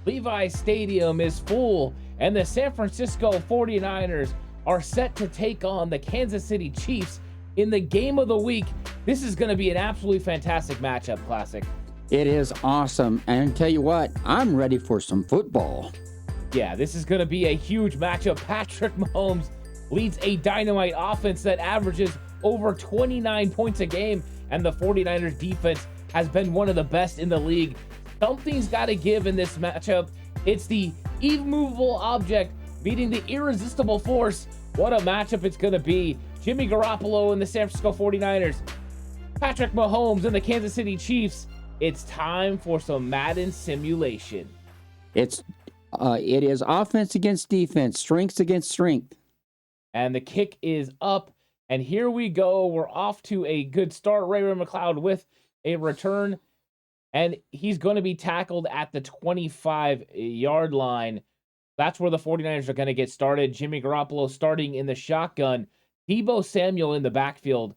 Levi's Stadium is full, and the San Francisco 49ers are set to take on the Kansas City Chiefs in the game of the week. This is going to be an absolutely fantastic matchup, Classic. It is awesome. And tell you what, I'm ready for some football. Yeah, this is going to be a huge matchup. Patrick Mahomes leads a dynamite offense that averages over 29 points a game, and the 49ers defense has been one of the best in the league. Something's got to give in this matchup. It's the immovable object beating the irresistible force. What a matchup it's going to be. Jimmy Garoppolo and the San Francisco 49ers. Patrick Mahomes and the Kansas City Chiefs. It's time for some Madden Simulation. It is offense against defense, strengths against strength. And the kick is up. And here we go. We're off to a good start. Ray McLeod with a return. And he's going to be tackled at the 25-yard line. That's where the 49ers are going to get started. Jimmy Garoppolo starting in the shotgun. Deebo Samuel in the backfield.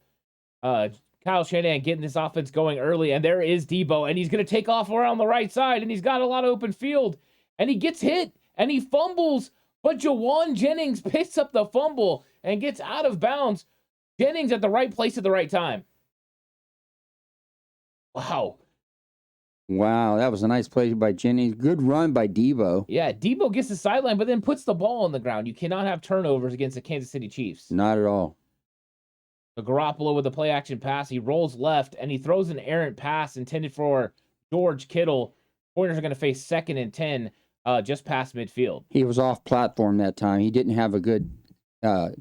Kyle Shanahan getting this offense going early. And there is Deebo. And he's going to take off around the right side. And he's got a lot of open field. And he gets hit. And he fumbles. But Jawan Jennings picks up the fumble and gets out of bounds. Jennings at the right place at the right time. Wow, that was a nice play by Jennings. Good run by Deebo. Yeah, Deebo gets the sideline, but then puts the ball on the ground. You cannot have turnovers against the Kansas City Chiefs. Not at all. The Garoppolo with a play-action pass. He rolls left, and he throws an errant pass intended for George Kittle. Pointers are going to face 2nd and 10 just past midfield. He was off platform that time. He didn't have a good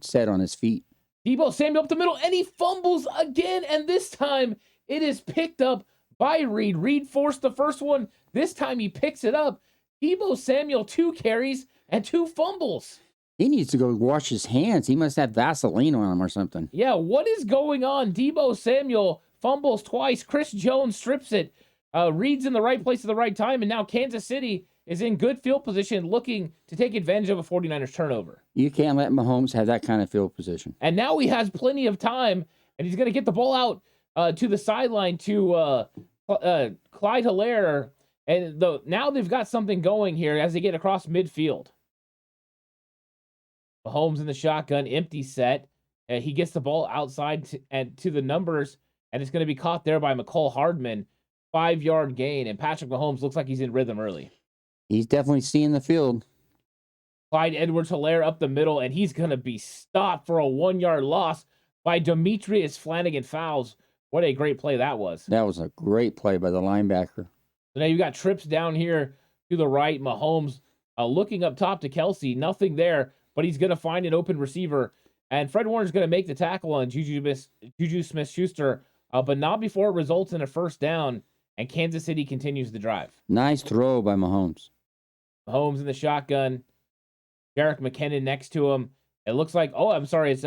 set on his feet. Deebo Samuel up the middle, and he fumbles again, and this time it is picked up by Reed. Reed forced the first one. This time he picks it up. Deebo Samuel, 2 carries and 2 fumbles. He needs to go wash his hands. He must have Vaseline on him or something. Yeah, what is going on? Deebo Samuel fumbles twice. Chris Jones strips it. Reed's in the right place at the right time, and now Kansas City is in good field position looking to take advantage of a 49ers turnover. You can't let Mahomes have that kind of field position. And now he has plenty of time, and he's going to get the ball out to the sideline to Clyde Hilaire. And now they've got something going here as they get across midfield. Mahomes in the shotgun, empty set. He gets the ball outside to the numbers, and it's going to be caught there by McCole Hardman. 5-yard gain, and Patrick Mahomes looks like he's in rhythm early. He's definitely seeing the field. Clyde Edwards-Helaire up the middle, and he's going to be stopped for a 1-yard loss by Demetrius Flannigan-Fowles. What a great play that was. That was a great play by the linebacker. So now you got trips down here to the right. Mahomes looking up top to Kelsey. Nothing there, but he's going to find an open receiver. And Fred Warner's going to make the tackle on Juju Smith-Schuster, but not before it results in a first down, and Kansas City continues the drive. Nice throw by Mahomes. Mahomes in the shotgun. Jerick McKinnon next to him. It looks like, it's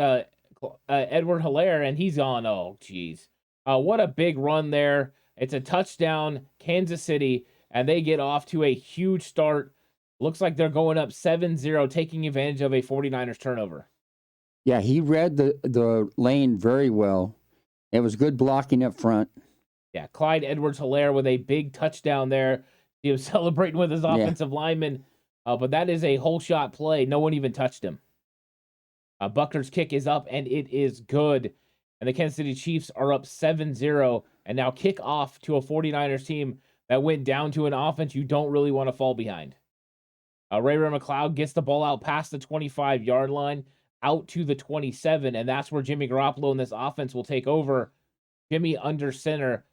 Edward-Helaire, and he's on. Oh, geez. What a big run there. It's a touchdown, Kansas City, and they get off to a huge start. Looks like they're going up 7-0, taking advantage of a 49ers turnover. Yeah, he read the lane very well. It was good blocking up front. Yeah, Clyde Edwards-Helaire with a big touchdown there. He was celebrating with his offensive lineman, but that is a whole shot play. No one even touched him. Buckner's kick is up, and it is good. And the Kansas City Chiefs are up 7-0, and now kick off to a 49ers team that went down to an offense you don't really want to fall behind. Ray McLeod gets the ball out past the 25-yard line, out to the 27, and that's where Jimmy Garoppolo and this offense will take over. Jimmy under center.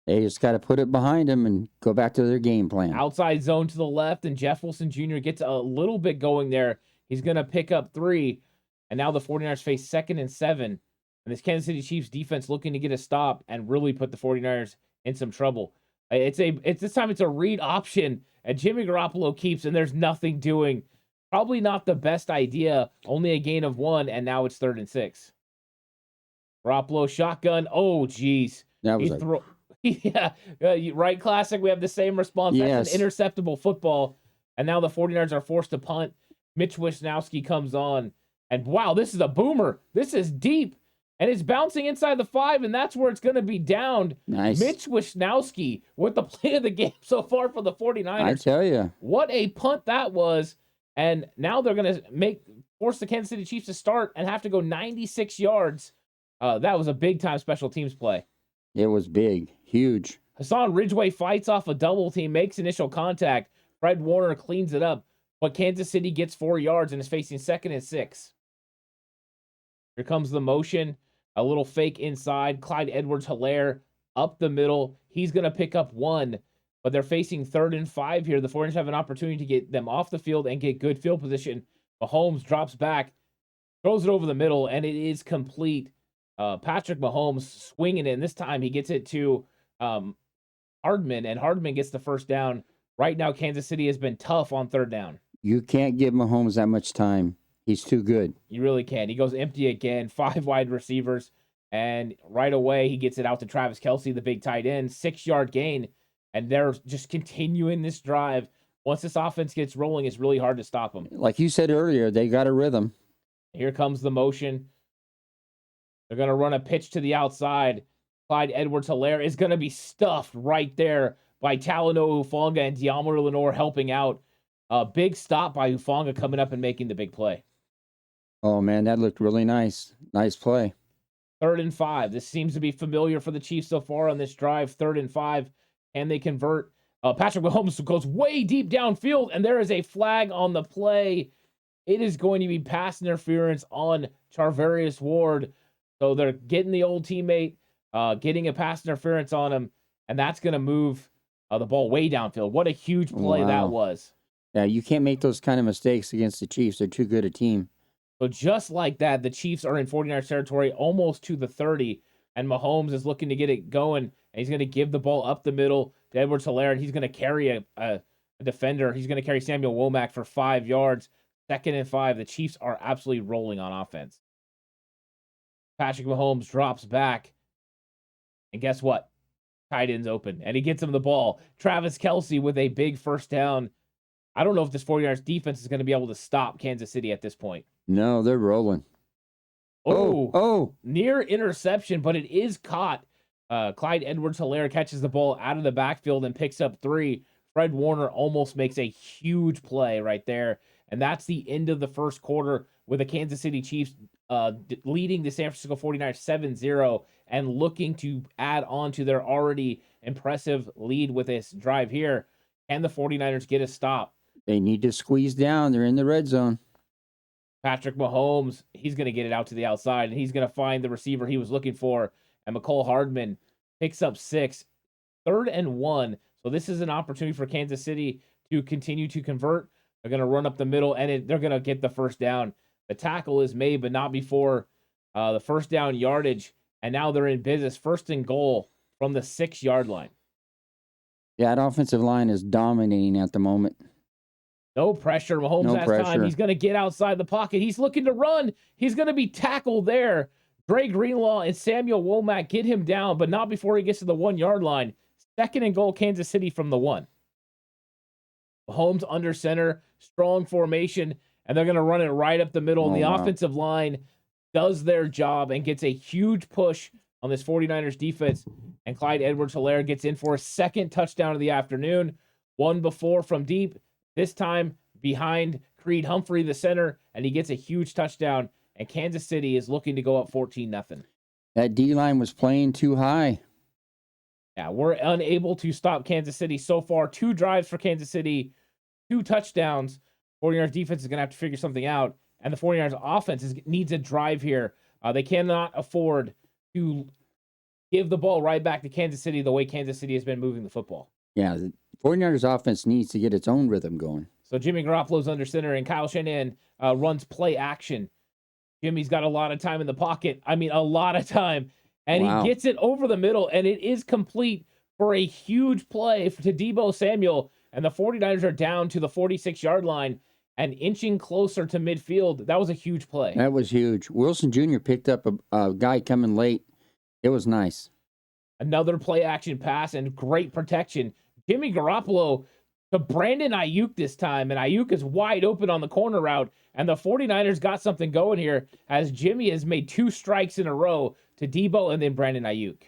They just got to put it behind them and go back to their game plan. Outside zone to the left, and Jeff Wilson Jr. gets a little bit going there. He's going to pick up 3, and now the 49ers face 2nd and 7. And this Kansas City Chiefs defense looking to get a stop and really put the 49ers in some trouble. This time it's a read option, and Jimmy Garoppolo keeps, and there's nothing doing. Probably not the best idea. Only a gain of 1, and now it's 3rd and 6. Garoppolo shotgun. Oh, geez. That was right, Classic. We have the same response. Yes. That's an interceptable football. And now the 49ers are forced to punt. Mitch Wisnowski comes on. And wow, this is a boomer. This is deep. and it's bouncing inside the 5, and that's where it's going to be downed. Nice. Mitch Wisnowski with the play of the game so far for the 49ers. I tell you. What a punt that was. And now they're going to force the Kansas City Chiefs to start and have to go 96 yards. That was a big-time special teams play. It was big, huge. Hassan Ridgeway fights off a double team, makes initial contact. Fred Warner cleans it up, but Kansas City gets 4 yards and is facing 2nd and 6. Here comes the motion, a little fake inside. Clyde Edwards-Helaire up the middle. He's going to pick up 1, but they're facing 3rd and 5 here. The 49ers have an opportunity to get them off the field and get good field position. Mahomes drops back, throws it over the middle, and it is complete. Patrick Mahomes swinging it, and this time he gets it to Hardman, and Hardman gets the first down. Right now, Kansas City has been tough on 3rd down. You can't give Mahomes that much time. He's too good. You really can. He goes empty again, 5 wide receivers, and right away he gets it out to Travis Kelce, the big tight end, 6-yard gain, and they're just continuing this drive. Once this offense gets rolling, it's really hard to stop them. Like you said earlier, they got a rhythm. Here comes the motion. They're going to run a pitch to the outside. Clyde Edwards-Helaire is going to be stuffed right there by Talanoa Hufanga and Deommodore Lenoir helping out. A big stop by Hufanga coming up and making the big play. Oh, man, that looked really nice. Nice play. 3rd and 5. This seems to be familiar for the Chiefs so far on this drive. 3rd and 5. And they convert. Patrick Mahomes goes way deep downfield, and there is a flag on the play. It is going to be pass interference on Charvarius Ward. So they're getting the old teammate, getting a pass interference on him, and that's going to move the ball way downfield. What a huge play that was. Yeah, you can't make those kind of mistakes against the Chiefs. They're too good a team. So just like that, the Chiefs are in 49ers territory almost to the 30, and Mahomes is looking to get it going, and he's going to give the ball up the middle to Edwards-Helaire, and he's going to carry a defender. He's going to carry Samuel Womack for 5 yards. 2nd and 5. The Chiefs are absolutely rolling on offense. Patrick Mahomes drops back, and guess what? Tight end's open, and he gets him the ball. Travis Kelce with a big first down. I don't know if this 49ers defense is going to be able to stop Kansas City at this point. No, they're rolling. Oh, near interception, but it is caught. Clyde Edwards-Helaire catches the ball out of the backfield and picks up 3. Fred Warner almost makes a huge play right there. And that's the end of the first quarter with the Kansas City Chiefs leading the San Francisco 49ers 7-0 and looking to add on to their already impressive lead with this drive here. Can the 49ers get a stop? They need to squeeze down. They're in the red zone. Patrick Mahomes, he's going to get it out to the outside, and he's going to find the receiver he was looking for. And McCole Hardman picks up 6. 3rd and 1. So this is an opportunity for Kansas City to continue to convert. They're going to run up the middle, and they're going to get the first down. The tackle is made, but not before the first down yardage. And now they're in business. 1st and goal from the 6-yard line. Yeah, that offensive line is dominating at the moment. No pressure. Mahomes has time. He's going to get outside the pocket. He's looking to run. He's going to be tackled there. Dre Greenlaw and Samuel Womack get him down, but not before he gets to the 1-yard line. 2nd and goal, Kansas City from the 1. Mahomes under center, strong formation, and they're going to run it right up the middle. And the offensive line does their job and gets a huge push on this 49ers defense. And Clyde Edwards-Helaire gets in for a 2nd touchdown of the afternoon. 1 before from deep, this time behind Creed Humphrey, the center, and he gets a huge touchdown. And Kansas City is looking to go up 14-0. That D-line was playing too high. Yeah, we're unable to stop Kansas City so far. 2 drives for Kansas City, 2 touchdowns. 49ers defense is going to have to figure something out. And the 49ers offense needs a drive here. They cannot afford to give the ball right back to Kansas City the way Kansas City has been moving the football. Yeah, the 49ers offense needs to get its own rhythm going. So Jimmy Garoppolo's under center, and Kyle Shanahan runs play action. Jimmy's got a lot of time in the pocket. I mean, a lot of time. And he gets it over the middle, and it is complete for a huge play to Deebo Samuel. And the 49ers are down to the 46-yard line and inching closer to midfield. That was a huge play. That was huge. Wilson Jr. picked up a guy coming late. It was nice. Another play action pass and great protection. Jimmy Garoppolo to Brandon Ayuk this time, and Ayuk is wide open on the corner route, and the 49ers got something going here as Jimmy has made 2 strikes in a row to Debo and then Brandon Ayuk.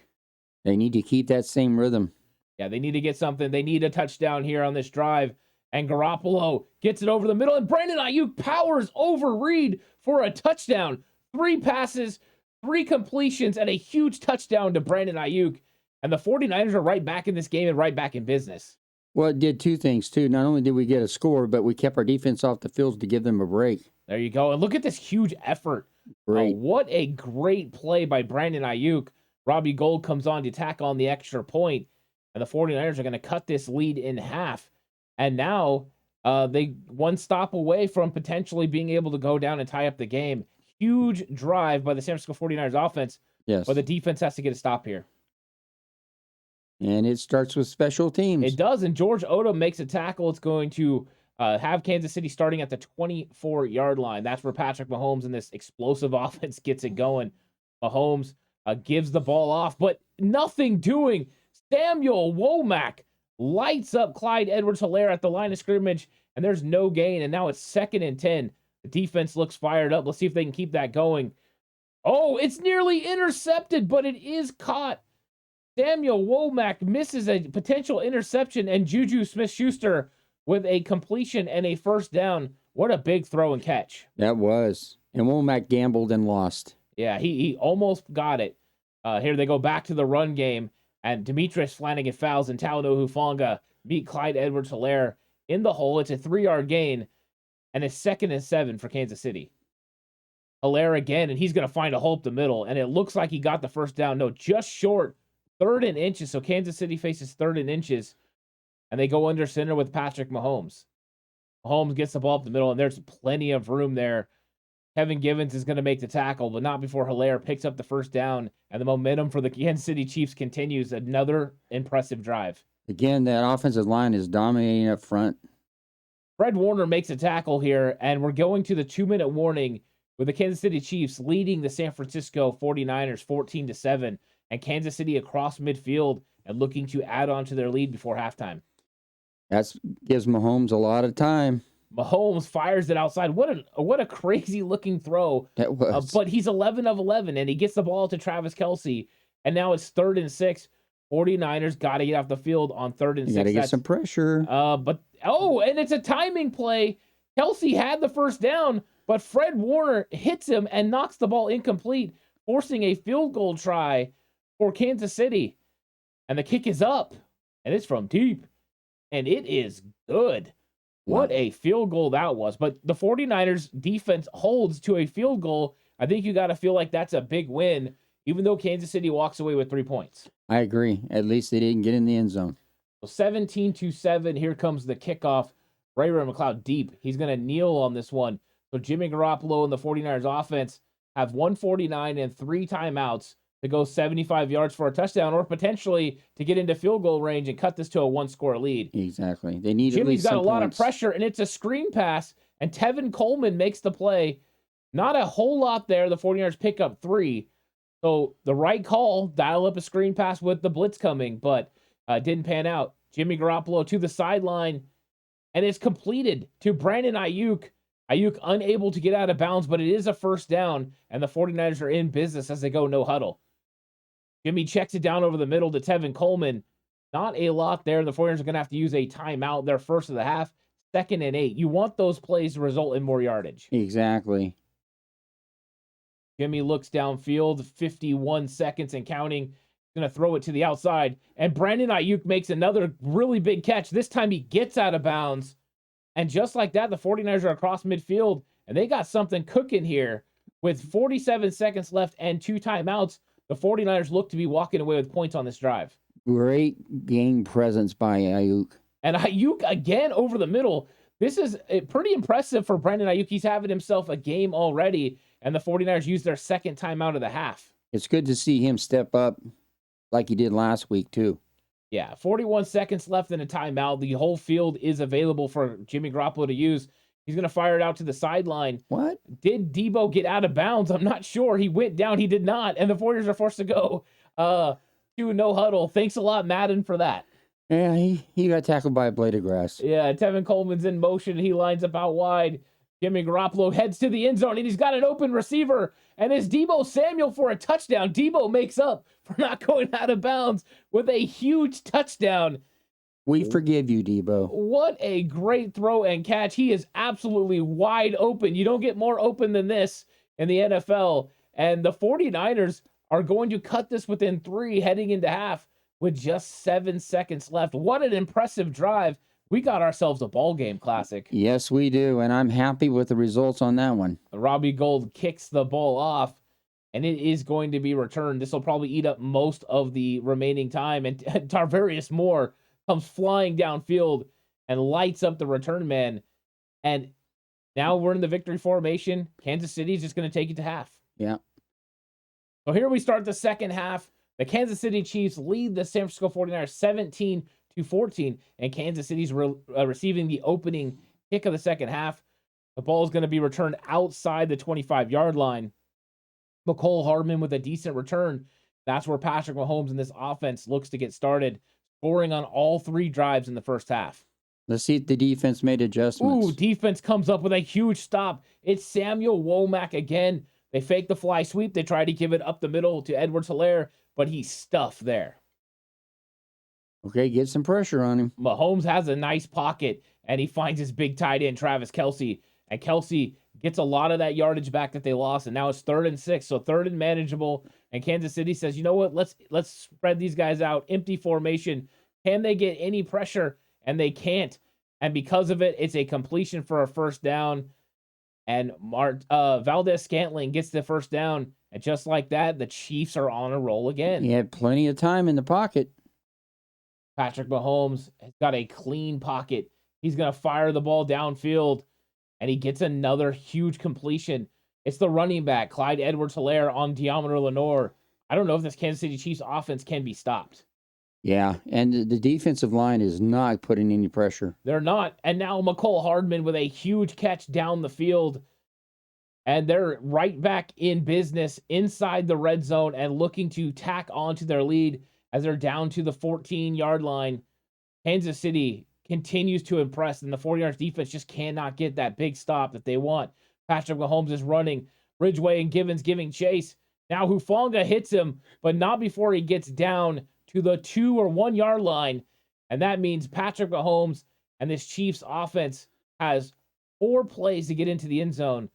They need to keep that same rhythm. Yeah, they need to get something. They need a touchdown here on this drive, and Garoppolo gets it over the middle, and Brandon Ayuk powers over Reed for a touchdown. 3 passes, 3 completions, and a huge touchdown to Brandon Ayuk, and the 49ers are right back in this game and right back in business. Well, it did 2 things, too. Not only did we get a score, but we kept our defense off the field to give them a break. There you go. And look at this huge effort. Great. What a great play by Brandon Ayuk. Robbie Gould comes on to tack on the extra point, and the 49ers are going to cut this lead in half. And now they 1 stop away from potentially being able to go down and tie up the game. Huge drive by the San Francisco 49ers offense. Yes. But the defense has to get a stop here. And it starts with special teams. It does, and George Odom makes a tackle. It's going to have Kansas City starting at the 24-yard line. That's where Patrick Mahomes and this explosive offense gets it going. Mahomes gives the ball off, but nothing doing. Samuel Womack lights up Clyde Edwards-Helaire at the line of scrimmage, and there's no gain, and now it's 2nd and 10. The defense looks fired up. Let's see if they can keep that going. Oh, it's nearly intercepted, but it is caught. Samuel Womack misses a potential interception, and Juju Smith-Schuster with a completion and a first down. What a big throw and catch. That was. And Womack gambled and lost. Yeah, he almost got it. Here they go back to the run game, and Demetrius Flanagan fouls, and Talanoa Hufanga beat Clyde Edwards-Helaire in the hole. It's a 3-yard gain, and it's 2nd and 7 for Kansas City. Helaire again, and he's going to find a hole up the middle, and it looks like he got the first down. No, just short. 3rd and inches, so Kansas City faces 3rd and inches, and they go under center with Patrick Mahomes. Mahomes gets the ball up the middle, and there's plenty of room there. Kevin Givens is going to make the tackle, but not before Helaire picks up the first down, and the momentum for the Kansas City Chiefs continues. Another impressive drive. Again, that offensive line is dominating up front. Fred Warner makes a tackle here, and we're going to the 2-minute warning with the Kansas City Chiefs leading the San Francisco 49ers 14-7. And Kansas City across midfield and looking to add on to their lead before halftime. That gives Mahomes a lot of time. Mahomes fires it outside. What a crazy looking throw. That was. But he's 11 of 11, and he gets the ball to Travis Kelce. And now it's 3rd and 6. 49ers got to get off the field on 3rd and 6. Got to get some pressure. And it's a timing play. Kelce had the first down, but Fred Warner hits him and knocks the ball incomplete, forcing a field goal try for Kansas City. And the kick is up, and it's from deep, and it is good. What a field goal that was. But the 49ers defense holds to a field goal. I think you got to feel like that's a big win, even though Kansas City walks away with 3 points. I agree. At least they didn't get in the end zone. So 17-7. Here comes the kickoff. Ray McCloud deep. He's going to kneel on this one. So Jimmy Garoppolo and the 49ers offense have 149 and 3 timeouts to go 75 yards for a touchdown, or potentially to get into field goal range and cut this to a 1-score lead. Exactly. They need Jimmy's at least got some a lot points. of pressure, and it's a screen pass, and Tevin Coleman makes the play. Not a whole lot there. The 49ers pick up 3. So the right call, dial up a screen pass with the blitz coming, but didn't pan out. Jimmy Garoppolo to the sideline, and it's completed to Brandon Ayuk. Ayuk unable to get out of bounds, but it is a first down, and the 49ers are in business as they go no huddle. Jimmy checks it down over the middle to Tevin Coleman. Not a lot there. The 49ers are going to have to use a timeout. Their first of the half, 2nd and 8. You want those plays to result in more yardage. Exactly. Jimmy looks downfield, 51 seconds and counting. He's going to throw it to the outside. And Brandon Ayuk makes another really big catch. This time he gets out of bounds. And just like that, the 49ers are across midfield. And they got something cooking here. With 47 seconds left and 2 timeouts, the 49ers look to be walking away with points on this drive. Great game presence by Ayuk. And Ayuk again over the middle. This is pretty impressive for Brandon Ayuk. He's having himself a game already, and the 49ers use their 2nd timeout of the half. It's good to see him step up like he did last week, too. Yeah, 41 seconds left in a timeout. The whole field is available for Jimmy Garoppolo to use. He's going to fire it out to the sideline. What? Did Debo get out of bounds? I'm not sure. He went down. He did not. And the 49ers are forced to go to no huddle. Thanks a lot, Madden, for that. Yeah, he got tackled by a blade of grass. Yeah, Tevin Coleman's in motion. He lines up out wide. Jimmy Garoppolo heads to the end zone, and he's got an open receiver. And it's Deebo Samuel for a touchdown. Deebo makes up for not going out of bounds with a huge touchdown. We forgive you, Deebo. What a great throw and catch. He is absolutely wide open. You don't get more open than this in the NFL. And the 49ers are going to cut this within 3 heading into half with just 7 seconds left. What an impressive drive. We got ourselves a ball game classic. Yes, we do, and I'm happy with the results on that one. Robbie Gould kicks the ball off, and it is going to be returned. This will probably eat up most of the remaining time, and Tarvarius Moore comes flying downfield and lights up the return man. And now we're in the victory formation. Kansas City is just going to take it to half. Yeah. So here we start the second half. The Kansas City Chiefs lead the San Francisco 49ers 17-14, and Kansas City's receiving the opening kick of the second half. The ball is going to be returned outside the 25-yard line. McCole Hardman with a decent return. That's where Patrick Mahomes and this offense looks to get started, scoring on all 3 drives in the first half. Let's see if the defense made adjustments. Ooh, defense comes up with a huge stop. It's Samuel Womack again. They fake the fly sweep. They try to give it up the middle to Edwards-Helaire, but he's stuffed there. Okay, get some pressure on him. Mahomes has a nice pocket, and he finds his big tight end, Travis Kelce. And Kelce gets a lot of that yardage back that they lost, and now it's 3rd and 6, so 3rd and manageable. And Kansas City says, you know what, let's spread these guys out. Empty formation. Can they get any pressure? And they can't. And because of it, it's a completion for a first down. And Valdez-Scantling gets the first down. And just like that, the Chiefs are on a roll again. He had plenty of time in the pocket. Patrick Mahomes has got a clean pocket. He's going to fire the ball downfield, and he gets another huge completion. It's the running back, Clyde Edwards-Helaire, on Deommodore Lenoir. I don't know if this Kansas City Chiefs offense can be stopped. Yeah, and the defensive line is not putting any pressure. They're not. And now McCole Hardman with a huge catch down the field. And they're right back in business inside the red zone and looking to tack onto their lead as they're down to the 14-yard line. Kansas City continues to impress, and the 49ers defense just cannot get that big stop that they want. Patrick Mahomes is running. Ridgeway and Givens giving chase. Now Hufanga hits him, but not before he gets down to the 2 or 1 yard line. And that means Patrick Mahomes and this Chiefs offense has 4 plays to get into the end zone.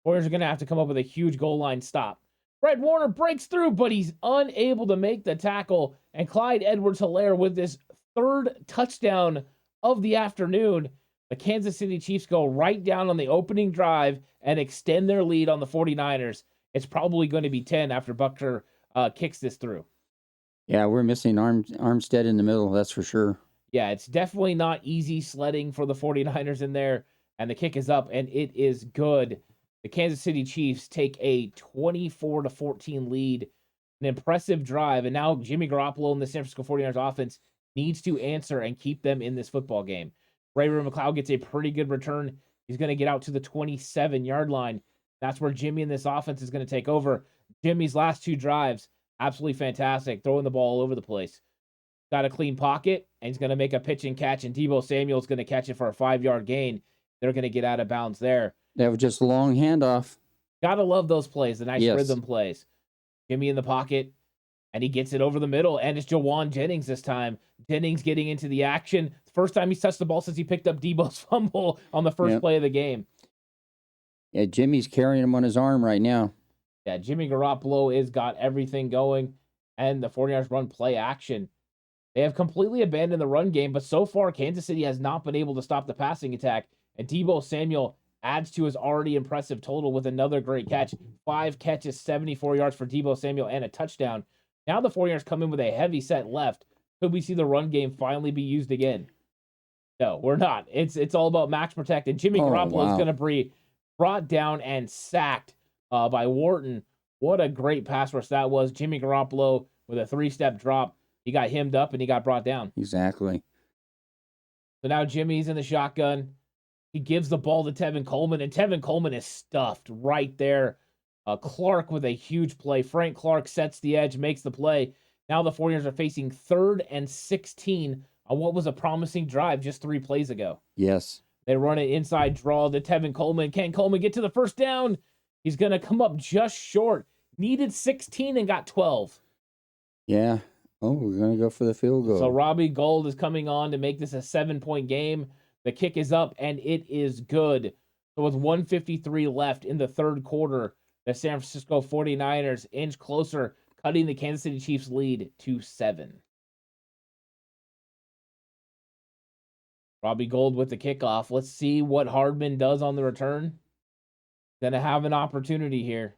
Warriors are going to have to come up with a huge goal line stop. Fred Warner breaks through, but he's unable to make the tackle. And Clyde Edwards-Helaire with this 3rd touchdown of the afternoon. The Kansas City Chiefs go right down on the opening drive and extend their lead on the 49ers. It's probably going to be 10 after Buckner kicks this through. Yeah, we're missing Armstead in the middle, that's for sure. Yeah, it's definitely not easy sledding for the 49ers in there. And the kick is up, and it is good. The Kansas City Chiefs take a 24-14 lead. An impressive drive. And now Jimmy Garoppolo and the San Francisco 49ers offense needs to answer and keep them in this football game. Ray-Ray McCloud gets a pretty good return. He's going to get out to the 27-yard line. That's where Jimmy and this offense is going to take over. Jimmy's last 2 drives, absolutely fantastic, throwing the ball all over the place. Got a clean pocket, and he's going to make a pitch and catch, and Deebo Samuel's going to catch it for a 5-yard gain. They're going to get out of bounds there. That was just a long handoff. Gotta love those plays, the nice Yes. rhythm plays. Jimmy in the pocket, and he gets it over the middle, and it's Jawan Jennings this time. Jennings getting into the action. First time he's touched the ball since he picked up Deebo's fumble on the first play of the game. Yeah, Jimmy's carrying him on his arm right now. Yeah, Jimmy Garoppolo has got everything going, and the 49ers run play action. They have completely abandoned the run game, but so far, Kansas City has not been able to stop the passing attack, and Deebo Samuel adds to his already impressive total with another great catch. 5 catches, 74 yards for Deebo Samuel, and a touchdown. Now the 49ers come in with a heavy set left. Could we see the run game finally be used again? No, we're not. It's all about max protect, and Jimmy Garoppolo is going to be brought down and sacked by Wharton. What a great pass rush that was. Jimmy Garoppolo with a 3-step drop. He got hemmed up, and he got brought down. Exactly. So now Jimmy's in the shotgun. He gives the ball to Tevin Coleman, and Tevin Coleman is stuffed right there. Clark with a huge play. Frank Clark sets the edge, makes the play. Now the 49ers are facing 3rd and 16 on what was a promising drive just 3 plays ago. Yes. They run an inside draw to Tevin Coleman. Can Coleman get to the first down? He's going to come up just short. Needed 16 and got 12. Yeah. Oh, we're going to go for the field goal. So Robbie Gould is coming on to make this a 7-point game. The kick is up, and it is good. So with 1:53 left in the third quarter, the San Francisco 49ers inch closer, cutting the Kansas City Chiefs lead to 7. Robbie Gould with the kickoff. Let's see what Hardman does on the return. Gonna have an opportunity here.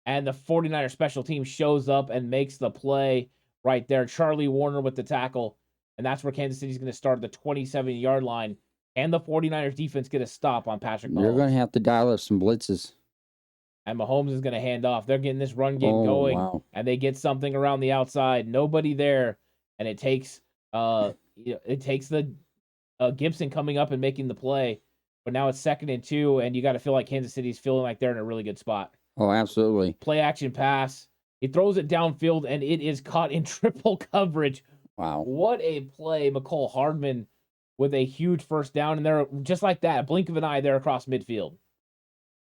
And the 49er special team shows up and makes the play right there. Charlie Warner with the tackle. And that's where Kansas City's going to start at the 27-yard line. And the 49ers defense get a stop on Patrick Mahomes. They're going to have to dial up some blitzes. And Mahomes is going to hand off. They're getting this run game going. Wow. And they get something around the outside. Nobody there. And it takes the Gibson coming up and making the play. But now it's 2nd and 2. And you got to feel like Kansas City's feeling like they're in a really good spot. Oh, absolutely. Play action pass. He throws it downfield, and it is caught in triple coverage. Wow. What a play. McCole Hardman with a huge first down. And they're just like that. A blink of an eye, they're across midfield.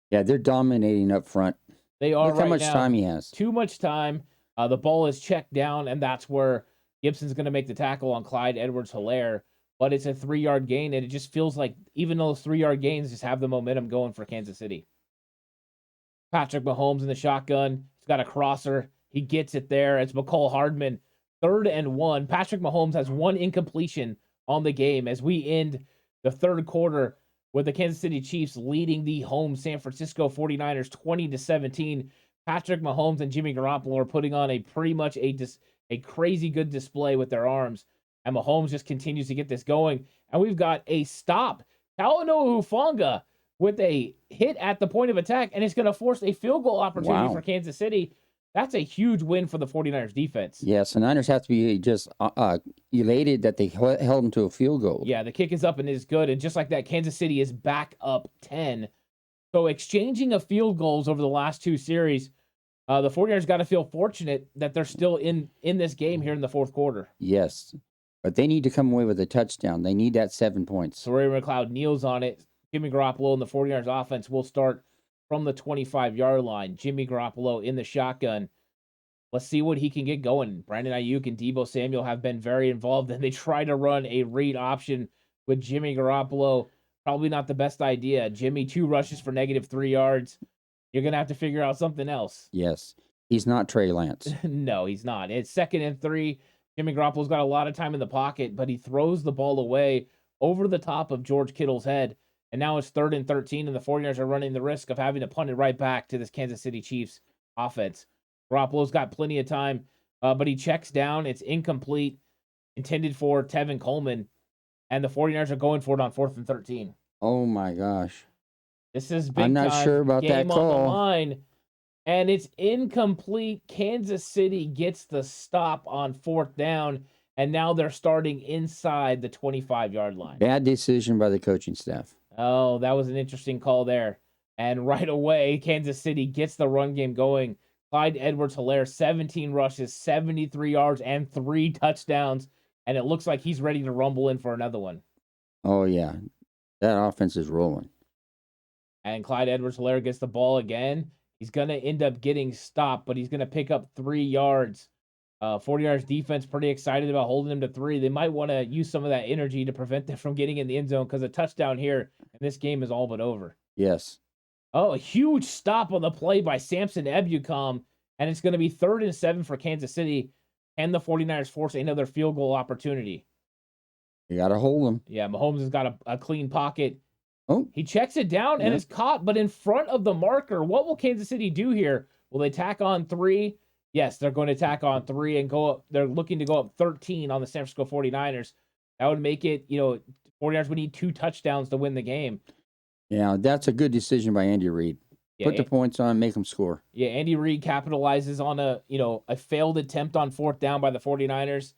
Yeah, they're dominating up front. They are. Look how much time he has. Too much time. The ball is checked down, and that's where Gibson's going to make the tackle on Clyde Edwards-Helaire. But it's a 3-yard gain, and it just feels like even those 3-yard gains just have the momentum going for Kansas City. Patrick Mahomes in the shotgun. He's got a crosser. He gets it there. It's McCole Hardman. 3rd and 1. Patrick Mahomes has 1 incompletion on the game as we end the third quarter with the Kansas City Chiefs leading the home San Francisco 49ers 20-17. Patrick Mahomes and Jimmy Garoppolo are putting on a pretty much a crazy good display with their arms. And Mahomes just continues to get this going. And we've got a stop. Talanoa Hufanga with a hit at the point of attack, and it's going to force a field goal opportunity for Kansas City. That's a huge win for the 49ers defense. Yes, the Niners have to be just elated that they held them to a field goal. Yeah, the kick is up and is good. And just like that, Kansas City is back up 10. So exchanging of field goals over the last 2 series, the 49ers got to feel fortunate that they're still in this game here in the fourth quarter. Yes, but they need to come away with a touchdown. They need that 7 points. So Ray McLeod kneels on it. Jimmy Garoppolo and the 49ers offense will start from the 25-yard line. Jimmy Garoppolo in the shotgun. Let's see what he can get going. Brandon Ayuk and Deebo Samuel have been very involved, and they try to run a read option with Jimmy Garoppolo. Probably not the best idea. Jimmy, 2 rushes for -3 yards. You're going to have to figure out something else. Yes. He's not Trey Lance. No, he's not. It's 2nd and 3. Jimmy Garoppolo's got a lot of time in the pocket, but he throws the ball away over the top of George Kittle's head. And now it's 3rd and 13, and the 49ers are running the risk of having to punt it right back to this Kansas City Chiefs offense. Garoppolo's got plenty of time, but he checks down. It's incomplete, intended for Tevin Coleman, and the 49ers are going for it on 4th and 13. Oh, my gosh. This is big I'm not time. sure about Game that call. on the line, and it's incomplete. Kansas City gets the stop on 4th down, and now they're starting inside the 25-yard line. Bad decision by the coaching staff. Oh, that was an interesting call there. And right away, Kansas City gets the run game going. Clyde Edwards-Helaire, 17 rushes, 73 yards, and 3 touchdowns. And it looks like he's ready to rumble in for another one. Oh, yeah. That offense is rolling. And Clyde Edwards-Helaire gets the ball again. He's going to end up getting stopped, but he's going to pick up 3 yards. 49ers defense pretty excited about holding him to 3. They might want to use some of that energy to prevent them from getting in the end zone because a touchdown here and this game is all but over. Yes. Oh, a huge stop on the play by Samson Ebukam, and it's going to be 3rd and 7 for Kansas City, and the 49ers force another field goal opportunity. You got to hold them. Yeah, Mahomes has got a clean pocket. Oh. He checks it down and is caught, but in front of the marker. What will Kansas City do here? Will they tack on 3? Yes, they're going to tack on 3 and go up. They're looking to go up 13 on the San Francisco 49ers. That would make it, 49ers would need 2 touchdowns to win the game. Yeah, that's a good decision by Andy Reid. Yeah, Put the points on, make them score. Yeah, Andy Reid capitalizes on a failed attempt on 4th down by the 49ers.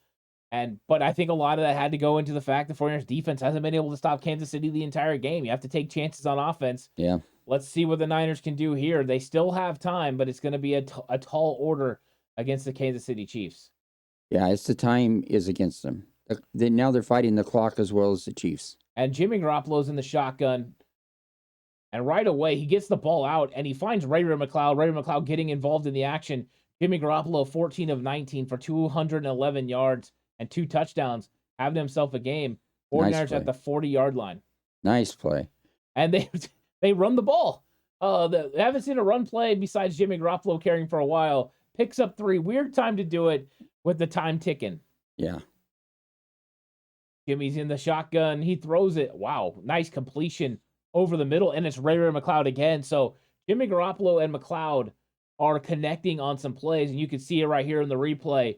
But I think a lot of that had to go into the fact the 49ers defense hasn't been able to stop Kansas City the entire game. You have to take chances on offense. Yeah. Let's see what the Niners can do here. They still have time, but it's going to be a tall order against the Kansas City Chiefs. Yeah, it's the time is against them. Now they're fighting the clock as well as the Chiefs. And Jimmy Garoppolo's in the shotgun. And right away, he gets the ball out, and he finds Ray McCloud. Ray McCloud getting involved in the action. Jimmy Garoppolo, 14 of 19 for 211 yards and 2 touchdowns, having himself a game. 49ers at the 40-yard line. Nice play. And they run the ball. They haven't seen a run play besides Jimmy Garoppolo carrying for a while. Picks up 3. Weird time to do it with the time ticking. Yeah. Jimmy's in the shotgun. He throws it. Wow, nice completion over the middle, and it's Ray McCloud again. So Jimmy Garoppolo and McCloud are connecting on some plays, and you can see it right here in the replay.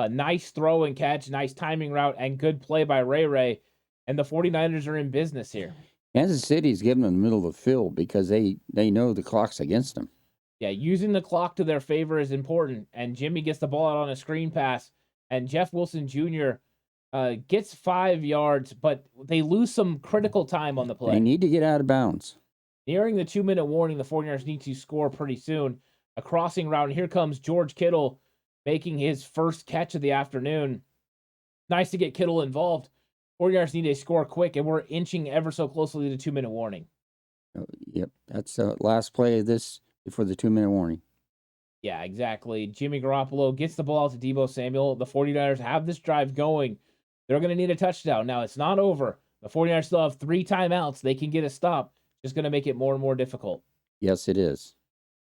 Nice throw and catch, nice timing route, and good play by Ray. And the 49ers are in business here. Kansas City's giving them the middle of the field because they know the clock's against them. Yeah, using the clock to their favor is important. And Jimmy gets the ball out on a screen pass, and Jeff Wilson Jr. Gets 5 yards, but they lose some critical time on the play. They need to get out of bounds. Nearing the 2-minute warning, the 49ers need to score pretty soon. A crossing route, and here comes George Kittle making his first catch of the afternoon. Nice to get Kittle involved. 49ers need to score quick, and we're inching ever so closely to the 2-minute warning. Yep, that's the last play of this before the 2-minute warning. Yeah, exactly. Jimmy Garoppolo gets the ball out to Deebo Samuel. The 49ers have this drive going. They're going to need a touchdown. Now, it's not over. The 49ers still have 3 timeouts. They can get a stop. Just going to make it more and more difficult. Yes, it is.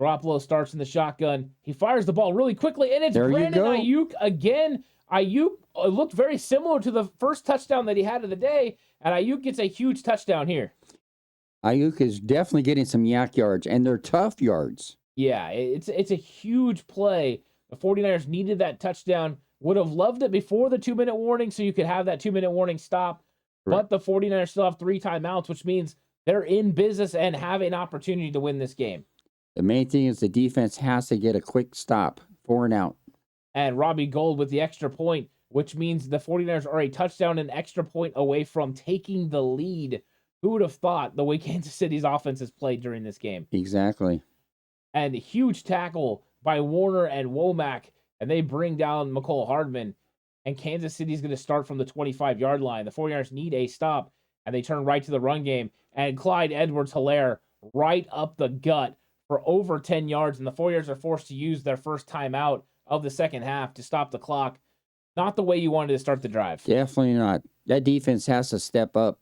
Garoppolo starts in the shotgun. He fires the ball really quickly, and it's Brandon Ayuk again. Ayuk looked very similar to the first touchdown that he had of the day, and Ayuk gets a huge touchdown here. Ayuk is definitely getting some yak yards, and they're tough yards. Yeah, it's a huge play. The 49ers needed that touchdown. Would have loved it before the 2-minute warning so you could have that 2-minute warning stop. Right. But the 49ers still have 3 timeouts, which means they're in business and have an opportunity to win this game. The main thing is the defense has to get a quick stop, 4 and out. And Robbie Gould with the extra point, which means the 49ers are a touchdown and extra point away from taking the lead. Who would have thought the way Kansas City's offense has played during this game? Exactly. And a huge tackle by Warner and Womack, and they bring down McCole Hardman. And Kansas City's going to start from the 25-yard line. The 49ers need a stop, and they turn right to the run game. And Clyde Edwards-Helaire right up the gut for over 10 yards, and the 49ers are forced to use their first timeout of the second half to stop the clock. Not the way you wanted to start the drive. Definitely not. That defense has to step up.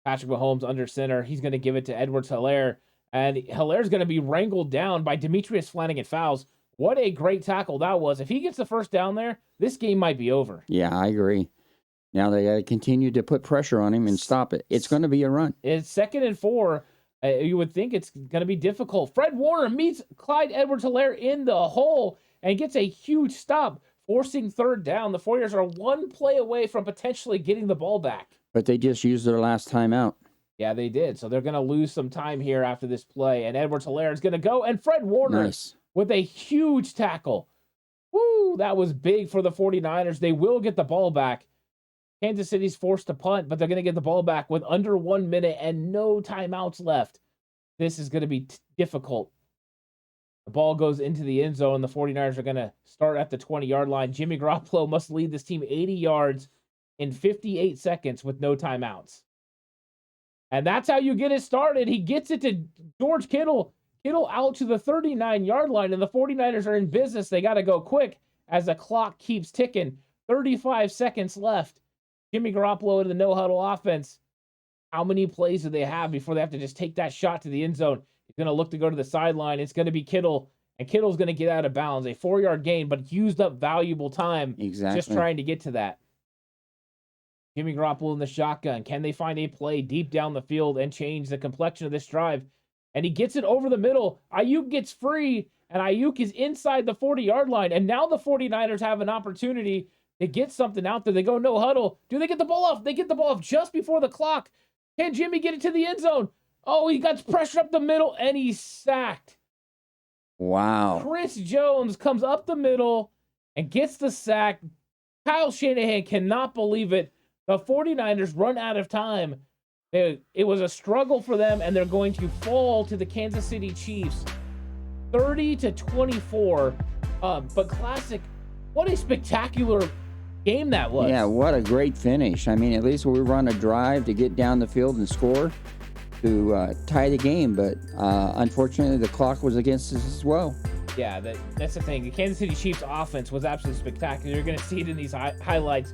Patrick Mahomes under center. He's going to give it to Edwards-Helaire, and Hilaire's going to be wrangled down by Demetrius Flanagan-Fowles. What a great tackle that was. If he gets the first down there, this game might be over. Yeah, I agree. Now they got to continue to put pressure on him and stop it. It's going to be a run. It's 2nd and 4. You would think it's going to be difficult. Fred Warner meets Clyde Edwards-Helaire in the hole and gets a huge stop, forcing 3rd down. The 49ers are 1 play away from potentially getting the ball back. But they just used their last timeout. Yeah, they did. So they're going to lose some time here after this play. And Edwards-Helaire is going to go. And Fred Warner with a huge tackle. Woo, that was big for the 49ers. They will get the ball back. Kansas City's forced to punt, but they're going to get the ball back with under 1 minute and no timeouts left. This is going to be difficult. The ball goes into the end zone. The 49ers are going to start at the 20-yard line. Jimmy Garoppolo must lead this team 80 yards in 58 seconds with no timeouts. And that's how you get it started. He gets it to George Kittle. Kittle out to the 39-yard line, and the 49ers are in business. They got to go quick as the clock keeps ticking. 35 seconds left. Jimmy Garoppolo in the no-huddle offense. How many plays do they have before they have to just take that shot to the end zone? He's going to look to go to the sideline. It's going to be Kittle, and Kittle's going to get out of bounds. A 4-yard gain, but used up valuable time just trying to get to that. Jimmy Garoppolo in the shotgun. Can they find a play deep down the field and change the complexion of this drive? And he gets it over the middle. Ayuk gets free, and Ayuk is inside the 40-yard line. And now the 49ers have an opportunity to get something out there. They go no huddle. Do they get the ball off? They get the ball off just before the clock. Can Jimmy get it to the end zone? Oh, he got pressure up the middle, and he's sacked. Wow. Chris Jones comes up the middle and gets the sack. Kyle Shanahan cannot believe it. The 49ers run out of time. It was a struggle for them, and they're going to fall to the Kansas City Chiefs 30-24. But Classic, what a spectacular game that was. Yeah, what a great finish. I mean, at least we were on a drive to get down the field and score to tie the game, but unfortunately the clock was against us as well. Yeah, that's the thing. The Kansas City Chiefs offense was absolutely spectacular. You're going to see it in these highlights.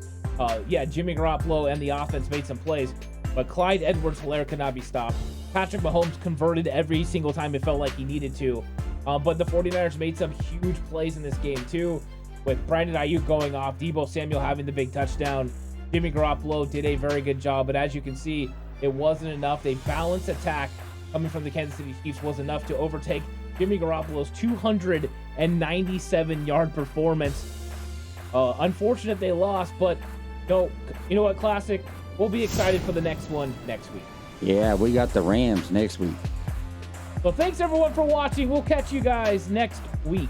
Jimmy Garoppolo and the offense made some plays, but Clyde Edwards-Helaire could not be stopped. Patrick Mahomes converted every single time it felt like he needed to. But the 49ers made some huge plays in this game too, with Brandon Ayuk going off, Deebo Samuel having the big touchdown. Jimmy Garoppolo did a very good job, but as you can see, it wasn't enough. A balanced attack coming from the Kansas City Chiefs was enough to overtake Jimmy Garoppolo's 297-yard performance. Unfortunate they lost, but you know what, Classic? We'll be excited for the next one next week. Yeah, we got the Rams next week. So thanks everyone for watching. We'll catch you guys next week.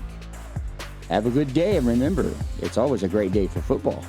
Have a good day, and remember, it's always a great day for football.